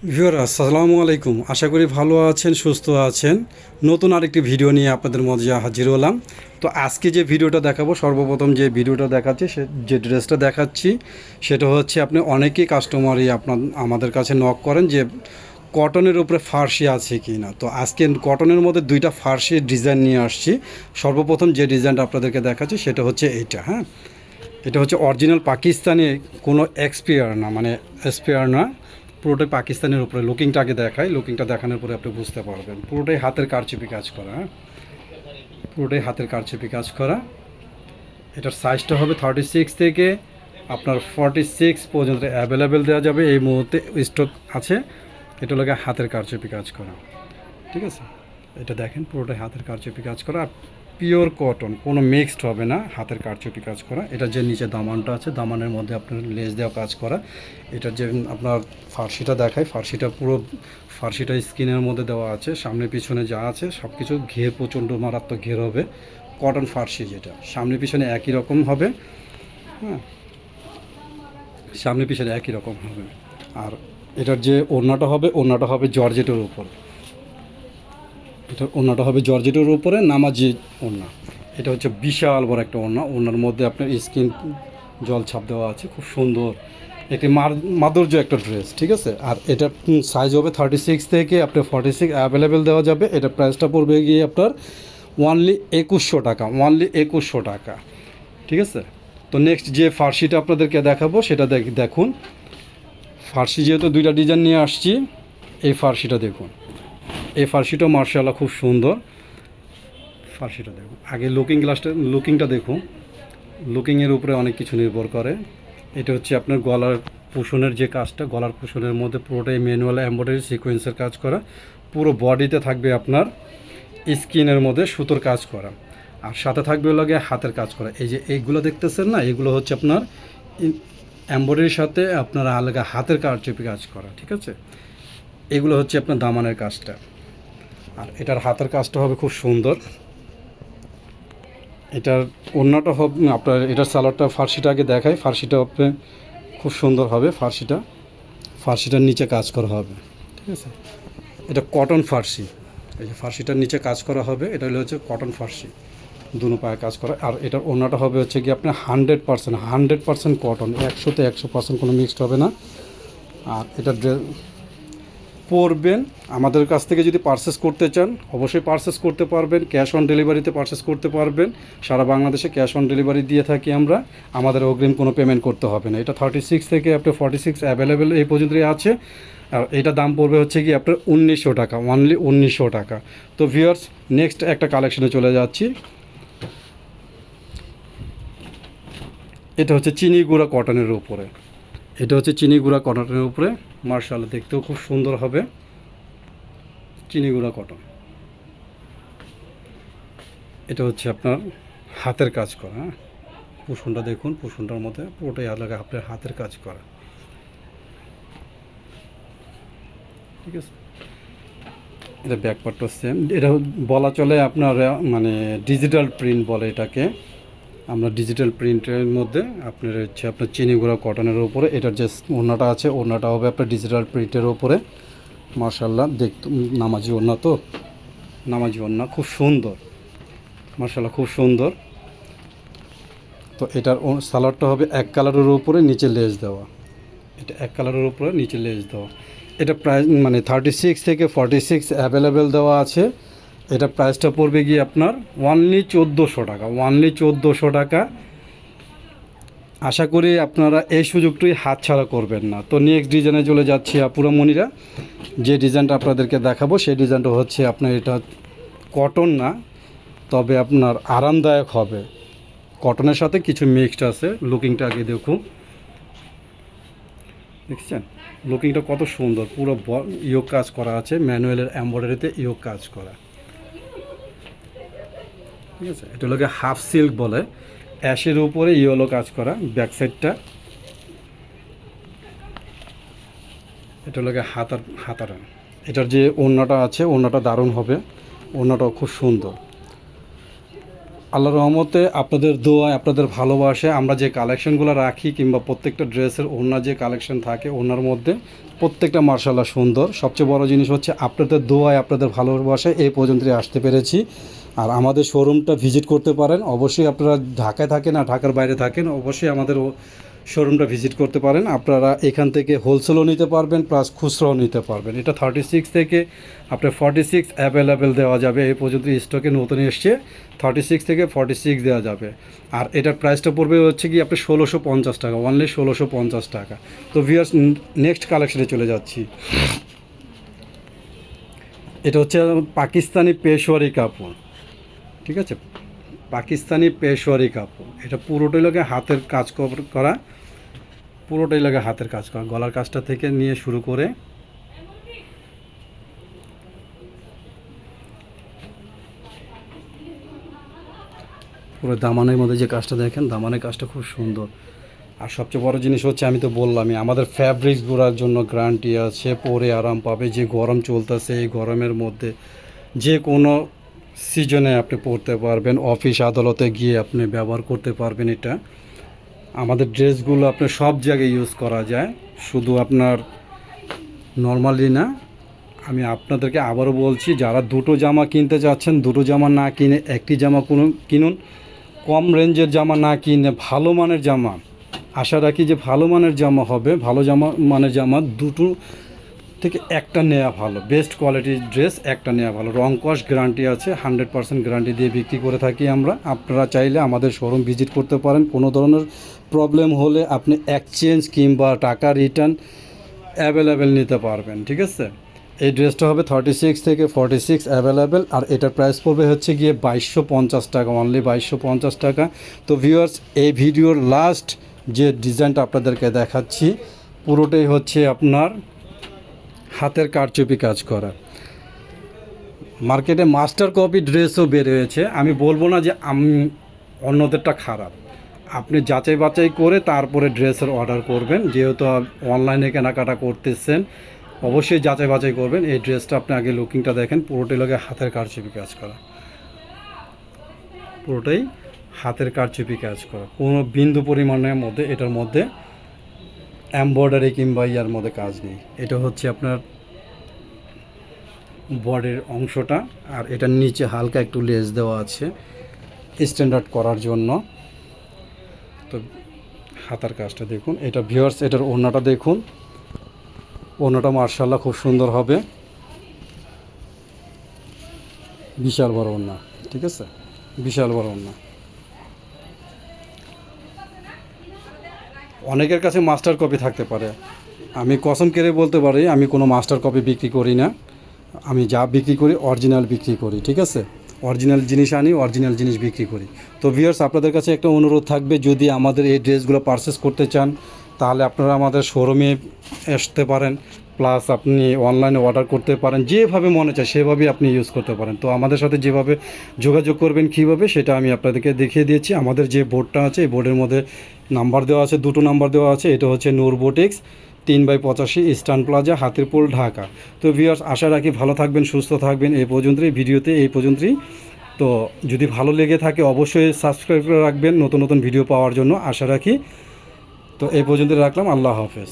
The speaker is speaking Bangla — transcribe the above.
ভিউয়ার আসসালামু আলাইকুম, আশা করি ভালো আছেন, সুস্থ আছেন। নতুন আরেকটি ভিডিও নিয়ে আপনাদের মধ্যে হাজির হলাম। তো আজকে যে ভিডিওটা দেখাবো, সর্বপ্রথম যে ভিডিওটা দেখাচ্ছি, যে ড্রেসটা দেখাচ্ছি সেটা হচ্ছে, আপনি অনেকেই কাস্টমারই আমাদের কাছে নক করেন যে কটনের উপরে ফার্সি আছে কি না। তো আজকে কটনের মধ্যে দুইটা ফার্সি ডিজাইন নিয়ে আসছি। সর্বপ্রথম যে ডিজাইনটা আপনাদেরকে দেখাচ্ছি সেটা হচ্ছে এইটা। হ্যাঁ, এটা হচ্ছে অরিজিনাল পাকিস্তানি, কোনো এক্সপিয়ার না, মানে এক্সপিয়ার না, পুরোটাই পাকিস্তানের উপরে। লুকিংটা আগে দেখাই, লুকিংটা দেখানোর পরে আপনি বুঝতে পারবেন। পুরোটাই হাতের কারচুপি কাজ করা। হ্যাঁ, পুরোটাই হাতের কারচুপি কাজ করা। এটার সাইজটা হবে 36 থেকে আপনার 46 পর্যন্ত অ্যাভেলেবেল দেওয়া যাবে। এই মুহূর্তে স্টক আছে। এটা লাগে হাতের কারচুপি কাজ করা, ঠিক আছে। এটা দেখেন, পুরোটাই হাতের কারচুপি কাজ করা, পিওর কটন, কোনো মিক্সড হবে না, হাতের কারচুপি কাজ করা। এটা যে নিচে দামানটা আছে, দামানের মধ্যে আপনার লেস দেওয়া কাজ করা। এটা যে আপনার ফার্সিটা দেখায়, ফার্সিটা পুরো ফার্সিটা স্কিনের মধ্যে দেওয়া আছে, সামনে পিছনে যা আছে সব কিছু ঘের, প্রচণ্ড মারাত্মক ঘের হবে। কটন ফার্সি, যেটা সামনে পিছনে একই রকম হবে। হ্যাঁ, সামনে পিছনে একই রকম হবে। আর এটার যে ওড়নাটা হবে, ওড়নাটা হবে জর্জেটের উপর। এটা ওড়নাটা হবে জর্জেটের উপরে নামাজি ওড়না। এটা হচ্ছে বিশাল বড় একটা ওড়না। ওড়নার মধ্যে আপনার স্কিন জল ছাপ দেওয়া আছে, খুব সুন্দর একটি মাধুর্য একটা ড্রেস, ঠিক আছে। আর এটা সাইজ হবে 36 থেকে আপনার 46 অ্যাভেলেবেল দেওয়া যাবে। এটা প্রাইসটা পড়বে গিয়ে আপনার ওনলি 2100 টাকা, ওনলি 2100 টাকা, ঠিক আছে। তো নেক্সট যে ফার্সিটা আপনাদেরকে দেখাবো সেটা দেখুন। ফার্সি যেহেতু দুইটা ডিজাইন নিয়ে আসছি, এই ফার্সিটা দেখুন। এই ফার্সিটাও মার্শাল্লাহ খুব সুন্দর। ফার্সিটা দেখুন, আগে লুকিংটা দেখুন। লুকিংয়ের উপরে অনেক কিছু নির্ভর করে। এটা হচ্ছে আপনার গলার পোষণের যে কাজটা, গলার পোষণের মধ্যে পুরোটাই ম্যানুয়াল এমব্রয়ডারি সিকোয়েন্সের কাজ করা। পুরো বডিতে থাকবে আপনার স্কিনের মধ্যে সুতোর কাজ করা, আর সাথে থাকবে লাগে হাতের কাজ করা। এই যে এইগুলো দেখতেছেন না, এগুলো হচ্ছে আপনার এমব্রয়ডারির সাথে আপনার আলাদা হাতের কারচুপি কাজ করা, ঠিক আছে। এগুলো হচ্ছে আপনার দামানের কাজটা। আর এটার হাতের কাজটা হবে খুব সুন্দর। এটার ওড়নাটা হবে আপনার, এটার সালোয়ারটা ফার্সিটা আগে দেখায়। ফার্সিটা আপনি খুব সুন্দর হবে। ফার্সিটার নিচে কাজ করা হবে, ঠিক আছে। এটা কটন ফার্সি। এই যে ফার্সিটার নিচে কাজ করা হবে, এটা হচ্ছে কটন ফার্সি, দুনো পায়ে কাজ করা। আর এটার ওড়নাটা হবে হচ্ছে কি আপনার 100% কটন, 100% কোনো মিক্সড হবে না। আর এটা পরবেন, আমাদের কাছ থেকে যদি পারচেস করতে চান অবশ্যই পারচেস করতে পারবেন। ক্যাশ অন ডেলিভারিতে পারচেস করতে পারবেন। সারা বাংলাদেশে ক্যাশ অন ডেলিভারি দিয়ে থাকি আমরা। আমাদের অগ্রিম কোনো পেমেন্ট করতে হবে না। এটা 36 থেকে আপনার 46 অ্যাভেলেবেল এই পর্যন্তই আছে। আর এটা দাম পড়বে হচ্ছে কি আপনার 1900 টাকা, অনলি 1900 টাকা। তো ভিউয়ার্স, নেক্সট একটা কালেকশনে চলে যাচ্ছি। এটা হচ্ছে চিনি গুঁড়া কটনের উপরে। এটা হচ্ছে চিনি গুঁড়া কটনের উপরে, মার্শাল্লাহ দেখতেও খুব সুন্দর হবে। চিনি গুঁড়া কটন, এটা হচ্ছে আপনার হাতের কাজ করা। হ্যাঁ, পুষণটা দেখুন, পুষণটার মধ্যে পুরোটাই আলাদা আপনার হাতের কাজ করা, ঠিক আছে। এটা ব্যাকপার্টটা সেম। এটা বলা চলে আপনার মানে ডিজিটাল প্রিন্ট বলে এটাকে। আমরা ডিজিটাল প্রিন্টের মধ্যে আপনার হচ্ছে আপনার চিনি গুঁড়া কটনের উপরে এটার যে ওড়নাটা আছে, ওড়নাটা হবে আপনার ডিজিটাল প্রিন্টের ওপরে। মার্শাল্লাহ দেখতে নামাজি ওড়না, তো নামাজি ওড়না খুব সুন্দর, মার্শাল্লাহ খুব সুন্দর। তো এটার সালোয়ারটা হবে এক কালারের উপরে নিচে লেস দেওয়া। এটা এক কালারের উপরে নিচে লেস দেওয়া। এটা প্রাইস মানে 36 থেকে 46 অ্যাভেলেবেল দেওয়া আছে। এটা প্রাইসটা পড়বে গিয়ে আপনার অনলি 1400 টাকা, অনলি 1400 টাকা। আশা করি আপনারা এই সুযোগটাই হাতছাড়া করবেন না। তো নেক্সট ডিজাইনে চলে যাচ্ছি আপুরা মনিরা। যে ডিজাইনটা আপনাদেরকে দেখাবো সেই ডিজাইনটা হচ্ছে আপনার, এটা কটন না, তবে আপনার আরামদায়ক হবে। কটনের সাথে কিছু মিক্সড আছে। লুকিংটা আগে দেখুন, দেখছেন লুকিংটা কত সুন্দর। পুরো ইয়োগ কাজ করা আছে, ম্যানুয়ালের এমব্রয়ডারিতে ইয়োগ কাজ করা, ঠিক আছে। এটা লোকে হাফ সিল্ক বলে। অ্যাশের উপরে ইয়েলো কাজ করা ব্যাক সাইডটা। এটা লোকে হাতাটা। এটার যে ওড়নাটা আছে, ওড়নাটা দারুণ হবে, ওড়নাটাও খুব সুন্দর। আল্লাহর রহমতে আপনাদের দোয়ায় আপনাদের ভালোবাসায় আমরা যে কালেকশনগুলো রাখি কিংবা প্রত্যেকটা ড্রেসের ওড়না যে কালেকশন থাকে ওড়নার মধ্যে প্রত্যেকটা মার্শাল্লাহ সুন্দর। সবচেয়ে বড় জিনিস হচ্ছে আপনাদের দোয়ায় আপনাদের ভালোবাসায় এই পর্যন্তই আসতে পেরেছি। আর আমাদের শোরুমটা ভিজিট করতে পারেন। অবশ্যই আপনারা ঢাকায় থাকেন আর ঢাকার বাইরে থাকেন, অবশ্যই আমাদের শোরুমটা ভিজিট করতে পারেন। আপনারা এখান থেকে হোলসেলও নিতে পারবেন প্লাস খুচরাও নিতে পারবেন। এটা 36 থেকে আপনার 46 অ্যাভেলেবেল দেওয়া যাবে। এই পর্যন্ত স্টকে নতুন এসছে, 36 থেকে 46 দেওয়া যাবে। আর এটার প্রাইসটা পড়বে হচ্ছে কি আপনি 1650 টাকা, অনলি 1650 টাকা। তো ভিউয়ার্স, নেক্সট কালেকশনে চলে যাচ্ছি। এটা হচ্ছে পাকিস্তানি পেশোয়ারি কাপড়, ঠিক আছে, পাকিস্তানি পেশোয়ারি কাপড়। এটা পুরোটাই লাগে হাতের কাজ করা, পুরোটাই লাগে হাতের কাজ করা। গলার কাজটা থেকে নিয়ে শুরু করে পুরো দামানের মধ্যে যে কাজটা দেখেন, দামানের কাজটা খুব সুন্দর। আর সবচেয়ে বড় জিনিস হচ্ছে আমি তো বললামই আমাদের ফ্যাব্রিক্সগুলোর জন্য গ্যারান্টি আছে, পরে আরাম পাবে। যে গরম চলতেছে এই গরমের মধ্যে যে কোনো সিজনে আপনি পরতে পারবেন, অফিস আদালতে গিয়ে আপনি ব্যবহার করতে পারবেন। এটা আমাদের ড্রেসগুলো আপনার সব জায়গায় ইউজ করা যায়, শুধু আপনার নর্মালি না। আমি আপনাদেরকে আবারও বলছি, যারা দুটো জামা কিনতে যাচ্ছেন, দুটো জামা না কিনে একটি জামা কিনুন। কম রেঞ্জের জামা না কিনে ভালো মানের জামা, আশা রাখি যে ভালো মানের জামা হবে। ভালো মানের জামা দুটো থেকে একটা নেওয়া ভালো, বেস্ট কোয়ালিটির ড্রেস একটা নেওয়া ভালো। রং কস গ্যারান্টি আছে, 100% গ্যারান্টি দিয়ে বিক্রি করে থাকি আমরা। আপনারা চাইলে আমাদের শোরুম ভিজিট করতে পারেন। কোনো ধরনের প্রবলেম হলে আপনি এক্সচেঞ্জ কিংবা টাকা রিটার্ন অ্যাভেলেবেল নিতে পারবেন, ঠিক আছে। এই ড্রেসটা হবে 36 থেকে 46 অ্যাভেলেবেল। আর এটার প্রাইস পড়বে হচ্ছে গিয়ে 2250 টাকা, অনলি 2250 টাকা। তো ভিউয়ার্স, এই ভিডিওর লাস্ট যে ডিজাইনটা আপনাদেরকে দেখাচ্ছি পুরোটাই হচ্ছে আপনার হাতের কারচুপি কাজ করা। মার্কেটে মাস্টার কপি ড্রেসও বের হয়েছে। আমি বলবো না যে অন্যদেরটা খারাপ, আপনি যাচাই বাছাই করে তারপরে ড্রেসের অর্ডার করবেন। যেহেতু অনলাইনে কেনাকাটা করতেছেন, অবশ্যই যাচাই বাছাই করবেন। এই ড্রেসটা আপনি আগে লুকিংটা দেখেন, পুরোটাই লাগে হাতের কারচুপি কাজ করা, পুরোটাই হাতের কারচুপি কাজ করা। কোনো বিন্দু পরিমাণের মধ্যে এটার মধ্যে এমব্রয়ডারি কিংবা ইয়ার মধ্যে কাজ নেই। এটা হচ্ছে আপনার বডির অংশটা, আর এটার নিচে হালকা একটু লেস দেওয়া আছে স্ট্যান্ডার্ড করার জন্য। তো হাতার কাজটা দেখুন। এটা ভিউয়ার্স, এটার ওড়নাটা দেখুন, ওড়নাটা মার্শাল্লাহ খুব সুন্দর হবে, বিশাল বড় ওড়না, ঠিক আছে, বিশাল বড় ওড়না। অনেকের কাছে মাস্টার কপি থাকতে পারে, আমি কসম কেড়ে বলতে পারি আমি কোনো মাস্টার কপি বিক্রি করি না। আমি যা বিক্রি করি অরিজিনাল বিক্রি করি, ঠিক আছে। অরিজিনাল জিনিস আনি, অরিজিনাল জিনিস বিক্রি করি। তো ভিউয়ার্স, আপনাদের কাছে একটা অনুরোধ থাকবে, যদি আমাদের এই ড্রেসগুলো পারচেস করতে চান তাহলে আপনারা আমাদের শোরুমে আসতে পারেন, প্লাস আপনি অনলাইনে অর্ডার করতে পারেন। যেভাবে মনে চায় সেভাবেই আপনি ইউজ করতে পারেন। তো আমাদের সাথে যেভাবে যোগাযোগ করবেন কীভাবে সেটা আমি আপনাদেরকে দেখিয়ে দিয়েছি। আমাদের যে বোর্ডটা আছে এই বোর্ডের মধ্যে নাম্বার দেওয়া আছে, দুটো নাম্বার দেওয়া আছে। এটা হচ্ছে Noor boutiques, 3/85 eastern plaza, Hatirpool, Dhaka. তো ভিউয়ার্স, আশা রাখি ভালো থাকবেন, সুস্থ থাকবেন। এই পর্যন্তই ভিডিওতে, এই পর্যন্তই। তো যদি ভালো লেগে থাকে অবশ্যই সাবস্ক্রাইব করে রাখবেন নতুন নতুন ভিডিও পাওয়ার জন্য, আশা রাখি। তো এই পর্যন্ত রাখলাম, আল্লাহ হাফেজ।